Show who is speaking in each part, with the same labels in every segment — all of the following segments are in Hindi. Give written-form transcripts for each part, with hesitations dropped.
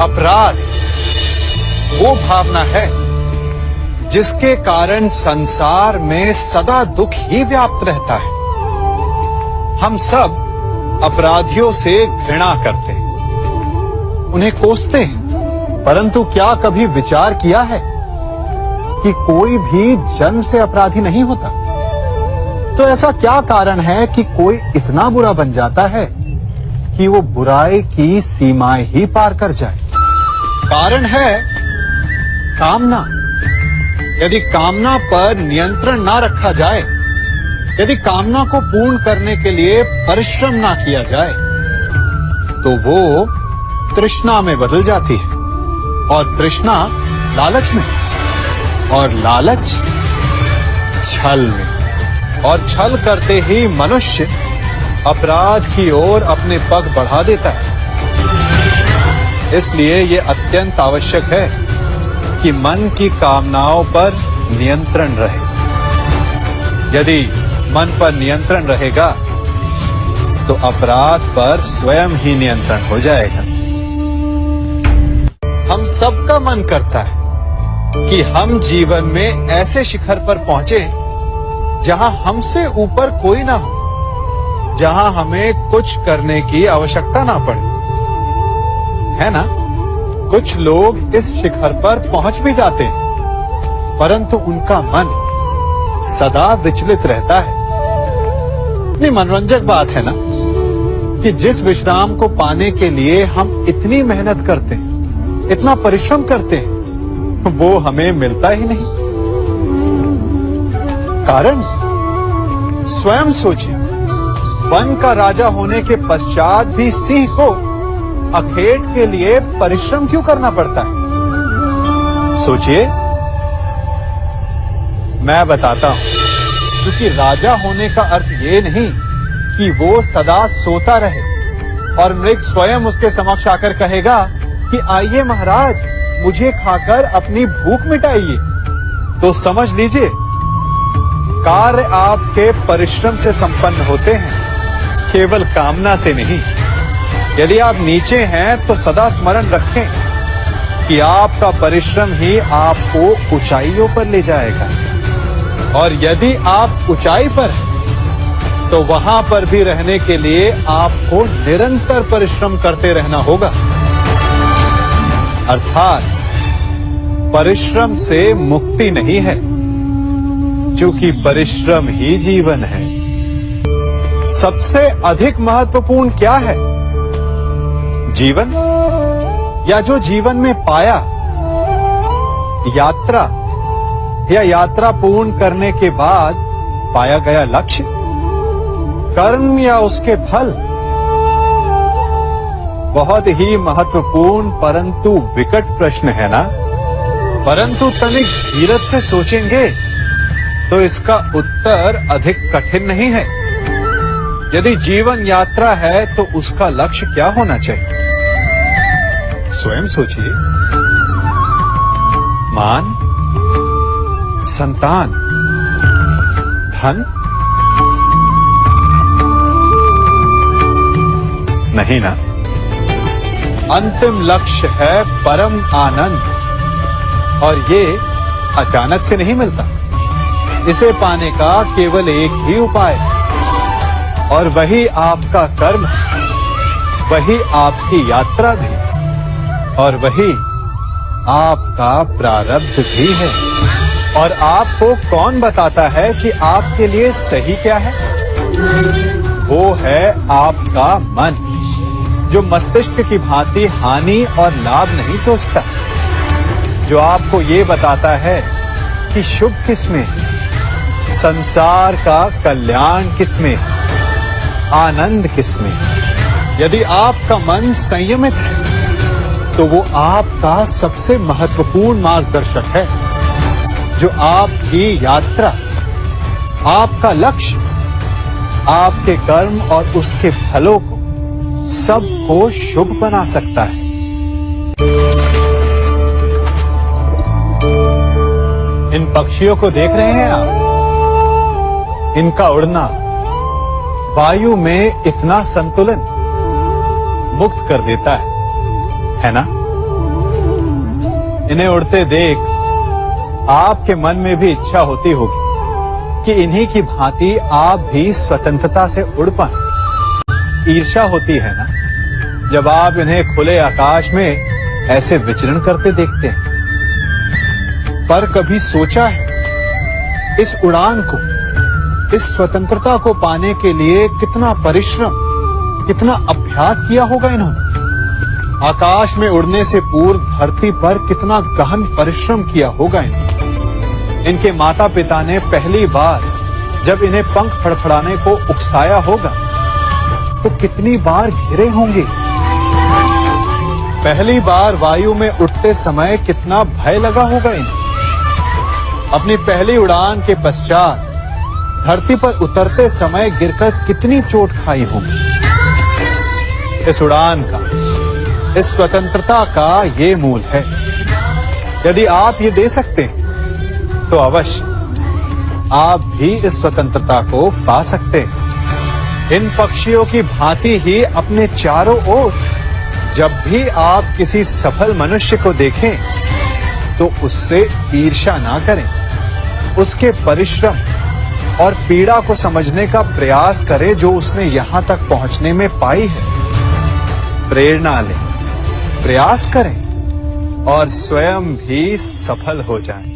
Speaker 1: अपराध वो भावना है जिसके कारण संसार में सदा दुख ही व्याप्त रहता है। हम सब अपराधियों से घृणा करते हैं, उन्हें कोसते हैं, परंतु क्या कभी विचार किया है कि कोई भी जन्म से अपराधी नहीं होता? तो ऐसा क्या कारण है कि कोई इतना बुरा बन जाता है कि वो बुराई की सीमाएं ही पार कर जाए? कारण है कामना। यदि कामना पर नियंत्रण ना रखा जाए, यदि कामना को पूर्ण करने के लिए परिश्रम ना किया जाए, तो वो तृष्णा में बदल जाती है, और तृष्णा लालच में, और लालच छल में, और छल करते ही मनुष्य अपराध की ओर अपने पग बढ़ा देता है। इसलिए ये अत्यंत आवश्यक है कि मन की कामनाओं पर नियंत्रण रहे। यदि मन पर नियंत्रण रहेगा तो अपराध पर स्वयं ही नियंत्रण हो जाएगा। हम सबका मन करता है कि हम जीवन में ऐसे शिखर पर पहुंचे जहां हमसे ऊपर कोई ना हो, जहां हमें कुछ करने की आवश्यकता ना पड़े, है ना? कुछ लोग इस शिखर पर पहुंच भी जाते हैं, परंतु उनका मन सदा विचलित रहता है। इतनी मनोरंजक बात है ना कि जिस विश्राम को पाने के लिए हम इतनी मेहनत करते हैं, इतना परिश्रम करते हैं, वो हमें मिलता ही नहीं। कारण स्वयं सोचिए, वन का राजा होने के पश्चात भी सिंह को अखेट के लिए परिश्रम क्यों करना पड़ता है? सोचिए। मैं बताता हूं, क्योंकि राजा होने का अर्थ ये नहीं कि वो सदा सोता रहे और मृग स्वयं उसके समक्ष आकर कहेगा कि आइए महाराज, मुझे खाकर अपनी भूख मिटाइए। तो समझ लीजिए, कार्य आपके परिश्रम से संपन्न होते हैं, केवल कामना से नहीं। यदि आप नीचे हैं तो सदा स्मरण रखें कि आपका परिश्रम ही आपको ऊंचाइयों पर ले जाएगा, और यदि आप ऊंचाई पर हैं तो वहां पर भी रहने के लिए आपको निरंतर परिश्रम करते रहना होगा। अर्थात परिश्रम से मुक्ति नहीं है, क्योंकि परिश्रम ही जीवन है। सबसे अधिक महत्वपूर्ण क्या है? जीवन, या जो जीवन में पाया, यात्रा, या यात्रा पूर्ण करने के बाद पाया गया लक्ष्य, कर्म या उसके फल? बहुत ही महत्वपूर्ण परंतु विकट प्रश्न है ना? परंतु तनिक धीरज से सोचेंगे तो इसका उत्तर अधिक कठिन नहीं है। यदि जीवन यात्रा है तो उसका लक्ष्य क्या होना चाहिए? स्वयं सोचिए। मान, संतान, धन? नहीं ना। अंतिम लक्ष्य है परम आनंद, और ये अचानक से नहीं मिलता। इसे पाने का केवल एक ही उपाय है, और वही आपका कर्म है, वही आपकी यात्रा भी, और वही आपका प्रारब्ध भी है। और आपको कौन बताता है कि आपके लिए सही क्या है? वो है आपका मन, जो मस्तिष्क की भांति हानि और लाभ नहीं सोचता, जो आपको ये बताता है कि शुभ किसमें है, संसार का कल्याण किसमें है, आनंद किसमें है। यदि आपका मन संयमित है तो वो आपका सबसे महत्वपूर्ण मार्गदर्शक है, जो आपकी यात्रा, आपका लक्ष्य, आपके कर्म और उसके फलों को सबको शुभ बना सकता है। इन पक्षियों को देख रहे हैं आप? इनका उड़ना वायु में इतना संतुलन मुक्त कर देता है ना? इन्हें उड़ते देख आपके मन में भी इच्छा होती होगी कि इन्हीं की भांति आप भी स्वतंत्रता से उड़ पाएं। ईर्ष्या होती है ना जब आप इन्हें खुले आकाश में ऐसे विचरण करते देखते हैं। पर कभी सोचा है इस उड़ान को, इस स्वतंत्रता को पाने के लिए कितना परिश्रम, कितना अभ्यास किया होगा इन्होंने? आकाश में उड़ने से पूर्व धरती पर कितना गहन परिश्रम किया होगा इन्होंने। इनके माता पिता ने पहली बार जब इन्हें पंख फड़फड़ाने को उकसाया होगा तो कितनी बार गिरे होंगे। पहली बार वायु में उड़ते समय कितना भय लगा होगा इन्हें। अपनी पहली उड़ान के पश्चात धरती पर उतरते समय गिरकर कितनी चोट खाई होगी। इस उड़ान का, इस स्वतंत्रता का ये मूल है। यदि आप ये दे सकते हैं तो अवश्य आप भी इस स्वतंत्रता को पा सकते हैं। इन पक्षियों की भांति ही अपने चारों ओर जब भी आप किसी सफल मनुष्य को देखें तो उससे ईर्ष्या ना करें। उसके परिश्रम और पीड़ा को समझने का प्रयास करें जो उसने यहां तक पहुंचने में पाई है। प्रेरणा लें, प्रयास करें और स्वयं भी सफल हो जाएं।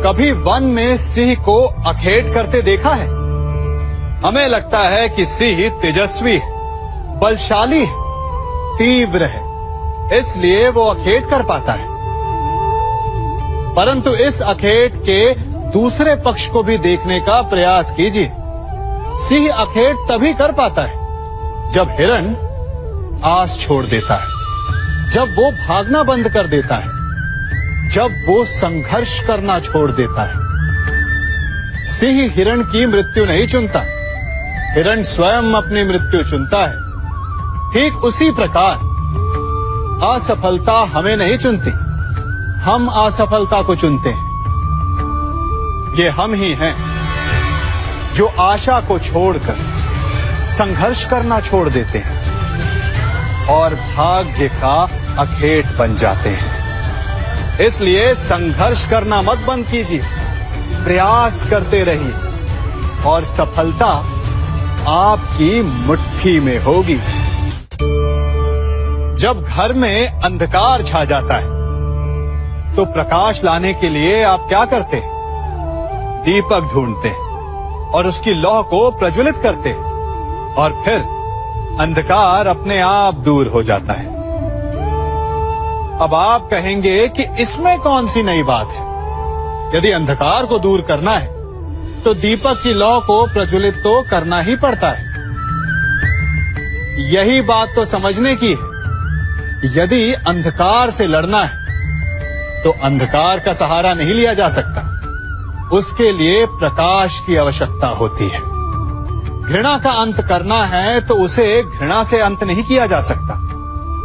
Speaker 1: कभी वन में सिंह को अखेट करते देखा है? हमें लगता है कि सिंह तेजस्वी है, बलशाली है, तीव्र है, इसलिए वो अखेट कर पाता है। परंतु इस अखेट के दूसरे पक्ष को भी देखने का प्रयास कीजिए। सिंह अखेट तभी कर पाता है जब हिरण आस छोड़ देता है, जब वो भागना बंद कर देता है, जब वो संघर्ष करना छोड़ देता है। सिंह हिरण की मृत्यु नहीं चुनता, हिरण स्वयं अपनी मृत्यु चुनता है। ठीक उसी प्रकार असफलता हमें नहीं चुनती, हम असफलता को चुनते हैं। ये हम ही हैं जो आशा को छोड़कर संघर्ष करना छोड़ देते हैं और भाग्य का अखेट बन जाते हैं। इसलिए संघर्ष करना मत बंद कीजिए, प्रयास करते रहिए और सफलता आपकी मुट्ठी में होगी। जब घर में अंधकार छा जाता है तो प्रकाश लाने के लिए आप क्या करते हैं? दीपक ढूंढते हैं और उसकी लौ को प्रज्वलित करते हैं और फिर अंधकार अपने आप दूर हो जाता है। अब आप कहेंगे कि इसमें कौन सी नई बात है? यदि अंधकार को दूर करना है तो दीपक की लौ को प्रज्वलित तो करना ही पड़ता है। यही बात तो समझने की है। यदि अंधकार से लड़ना है तो अंधकार का सहारा नहीं लिया जा सकता, उसके लिए प्रकाश की आवश्यकता होती है। घृणा का अंत करना है तो उसे घृणा से अंत नहीं किया जा सकता,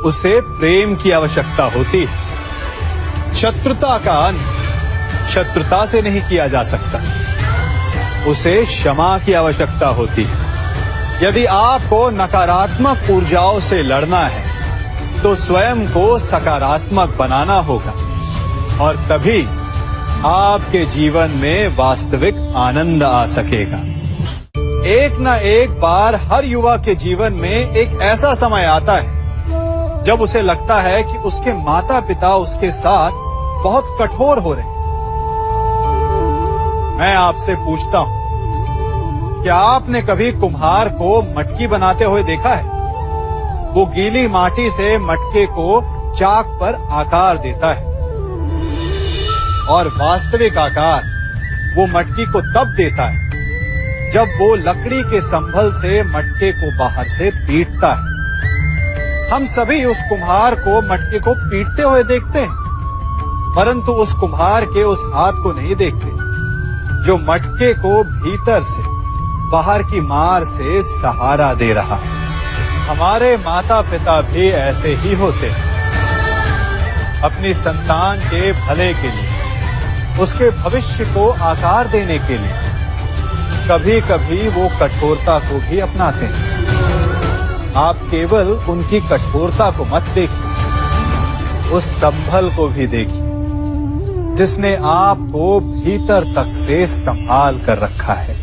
Speaker 1: उसे प्रेम की आवश्यकता होती है। शत्रुता का अंत शत्रुता से नहीं किया जा सकता, उसे क्षमा की आवश्यकता होती है। यदि आपको नकारात्मक ऊर्जाओं से लड़ना है तो स्वयं को सकारात्मक बनाना होगा और तभी आपके जीवन में वास्तविक आनंद आ सकेगा। एक न एक बार हर युवा के जीवन में एक ऐसा समय आता है जब उसे लगता है कि उसके माता पिता उसके साथ बहुत कठोर हो रहे हैं। मैं आपसे पूछता हूं, क्या आपने कभी कुम्हार को मटकी बनाते हुए देखा है? वो गीली माटी से मटके को चाक पर आकार देता है और वास्तविक आकार वो मटकी को तब देता है जब वो लकड़ी के संभल से मटके को बाहर से पीटता है। हम सभी उस कुम्हार को मटके को पीटते हुए देखते हैं, परंतु उस कुम्हार के उस हाथ को नहीं देखते जो मटके को भीतर से बाहर की मार से सहारा दे रहा है। हमारे माता पिता भी ऐसे ही होते हैं। अपनी संतान के भले के लिए, उसके भविष्य को आकार देने के लिए कभी कभी वो कठोरता को भी अपनाते हैं। आप केवल उनकी कठोरता को मत देखिए, उस संभल को भी देखिए जिसने आपको भीतर तक से संभाल कर रखा है।